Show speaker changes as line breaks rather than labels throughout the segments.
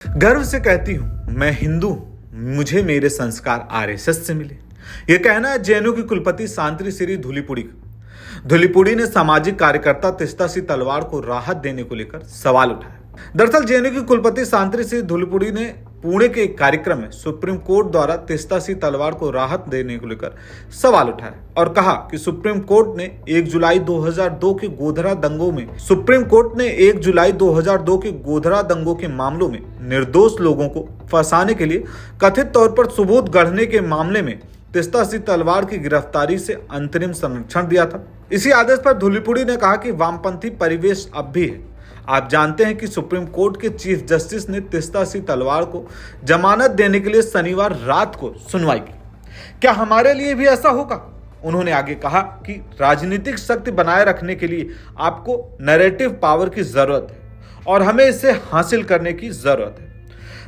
गर्व से कहती हूँ मैं हिंदू हूँ, मुझे मेरे संस्कार आरएसएस से मिले। यह कहना है जेएनयू की कुलपति सांत्री श्री धूलीपुड़ी का। धूलीपुड़ी ने सामाजिक कार्यकर्ता तीस्ता सिंह तलवार को राहत देने को लेकर सवाल उठाया। दरअसल जेएनयू की कुलपति सांत्री श्री धूलीपुड़ी ने पुणे के एक कार्यक्रम में सुप्रीम कोर्ट द्वारा तीस्ता सिंह तलवार को राहत देने को लेकर सवाल उठाया और कहा कि सुप्रीम कोर्ट ने 1 जुलाई 2002 के गोधरा दंगों के मामलों में निर्दोष लोगों को फंसाने के लिए कथित तौर पर सबूत गढ़ने के मामले में तीस्ता सिंह तलवार की गिरफ्तारी से अंतरिम संरक्षण दिया था। इसी आदेश पर धूलीपुड़ी ने कहा कि वामपंथी परिवेश अब भी है। आप जानते हैं कि सुप्रीम कोर्ट के चीफ जस्टिस ने तीस्ता सिंह तलवार को जमानत देने के लिए शनिवार रात को सुनवाई की। क्या हमारे लिए भी ऐसा होगा? उन्होंने आगे कहा कि राजनीतिक शक्ति बनाए रखने के लिए आपको नैरेटिव पावर की जरूरत है और हमें इसे हासिल करने की जरूरत है।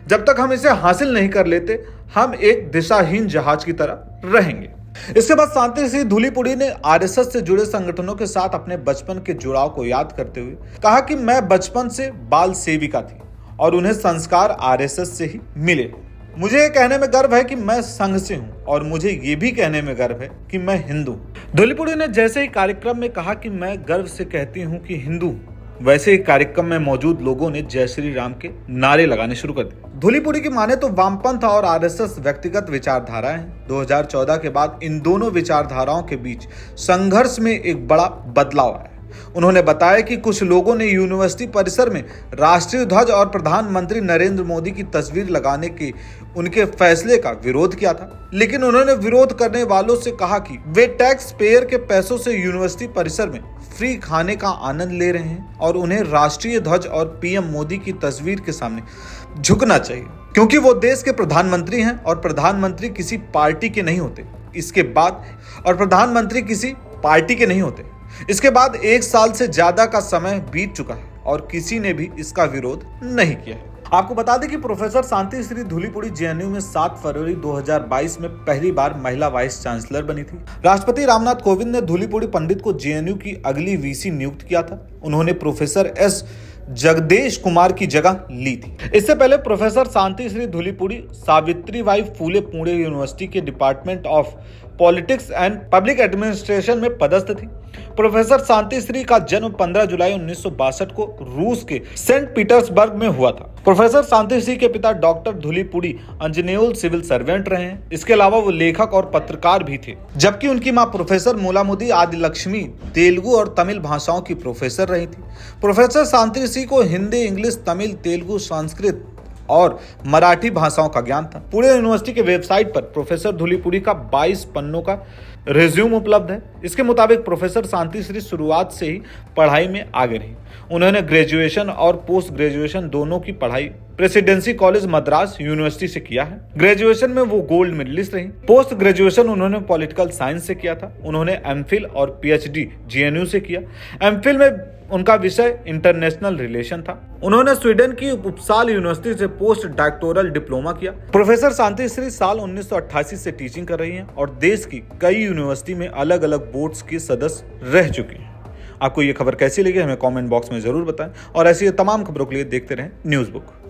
जब तक हम इसे हासिल नहीं कर लेते, हम एक दिशाहीन जहाज की तरह रहेंगे। इसके बाद सांत्री सिंह धूलीपुड़ी ने आरएसएस से जुड़े संगठनों के साथ अपने बचपन के जुड़ाव को याद करते हुए कहा कि मैं बचपन से बाल सेविका थी और उन्हें संस्कार आरएसएस से ही मिले। मुझे ये कहने में गर्व है कि मैं संघ से हूँ और मुझे ये भी कहने में गर्व है कि मैं हिंदू हूँ। धूलीपुड़ी ने जैसे ही कार्यक्रम में कहा कि मैं गर्व से कहती हूँ कि हिंदू हूँ, वैसे ही कार्यक्रम में मौजूद लोगों ने जय श्री राम के नारे लगाने शुरू कर दिए। धूलीपुड़ी की माने तो वामपंथ और आरएसएस व्यक्तिगत विचारधाराएं हैं। 2014 के बाद इन दोनों विचारधाराओं के बीच संघर्ष में एक बड़ा बदलाव आया। उन्होंने बताया कि कुछ लोगों ने यूनिवर्सिटी परिसर में राष्ट्रीय ध्वज और प्रधानमंत्री नरेंद्र मोदी की तस्वीर लगाने के उनके फैसले का विरोध किया था, लेकिन उन्होंने विरोध करने वालों से कहा कि वे टैक्स पेयर के पैसों से यूनिवर्सिटी परिसर में फ्री खाने का आनंद ले रहे हैं और उन्हें राष्ट्रीय ध्वज और पीएम मोदी की तस्वीर के सामने झुकना चाहिए, क्योंकि वो देश के प्रधानमंत्री हैं और प्रधानमंत्री किसी पार्टी के नहीं होते। इसके बाद 1 साल से ज्यादा का समय बीत चुका है और किसी ने भी इसका विरोध नहीं किया है। आपको बता दें कि प्रोफेसर सांत्री श्री धूलीपुड़ी जेएनयू में 7 फरवरी 2022 में पहली बार महिला वाइस चांसलर बनी थी। राष्ट्रपति रामनाथ कोविंद ने धूलीपुड़ी पंडित को जेएनयू की अगली वीसी नियुक्त किया था। उन्होंने प्रोफेसर एस जगदेश कुमार की जगह ली थी। इससे पहले प्रोफेसर सांत्री श्री धूलीपुड़ी सावित्रीबाई फूले पुणे यूनिवर्सिटी के department of politics and public administration में पदस्थ थी। प्रोफेसर सांत्री श्री का जन्म 15 जुलाई 1962 को रूस के सेंट पीटर्सबर्ग में हुआ था। प्रोफेसर सांत्री श्री के पिता डॉक्टर धूलीपुड़ी इंजीनियर सिविल सर्वेंट रहे हैं। इसके अलावा वो लेखक और पत्रकार भी थे, जबकि उनकी मां प्रोफेसर मूलामुदी आदिलक्ष्मी तेलुगु और तमिल भाषाओं की प्रोफेसर रही थी। प्रोफेसर सांत्री श्री को हिंदी, इंग्लिश, तमिल, तेलुगु, संस्कृत और मराठी भाषाओं का ज्ञान था। पुणे यूनिवर्सिटी के वेबसाइट पर प्रोफेसर धूलीपुड़ी का 22 पन्नों का रिज्यूम उपलब्ध है। इसके मुताबिक प्रोफेसर सांत्री श्री शुरुआत से ही पढ़ाई में आगे रही। उन्होंने ग्रेजुएशन और पोस्ट ग्रेजुएशन दोनों की पढ़ाई प्रेसिडेंसी कॉलेज मद्रास यूनिवर्सिटी से किया है। ग्रेजुएशन में वो गोल्ड मेडलिस्ट रही। पोस्ट ग्रेजुएशन उन्होंने पॉलिटिकल साइंस से किया था। उन्होंने एमफिल और पीएचडी जेएनयू से किया। एमफिल में उनका विषय इंटरनेशनल रिलेशन था। उन्होंने स्वीडन की उपसाल यूनिवर्सिटी से पोस्ट डॉक्टोरल डिप्लोमा किया। प्रोफेसर सांत्री श्री साल 1988 से टीचिंग कर रही हैं और देश की कई यूनिवर्सिटी में अलग अलग बोर्ड्स के सदस्य रह चुकी हैं। आपको ये खबर कैसी लगी हमें कमेंट बॉक्स में जरूर बताएं और ऐसी तमाम खबरों के लिए देखते रहें न्यूज़ बुक।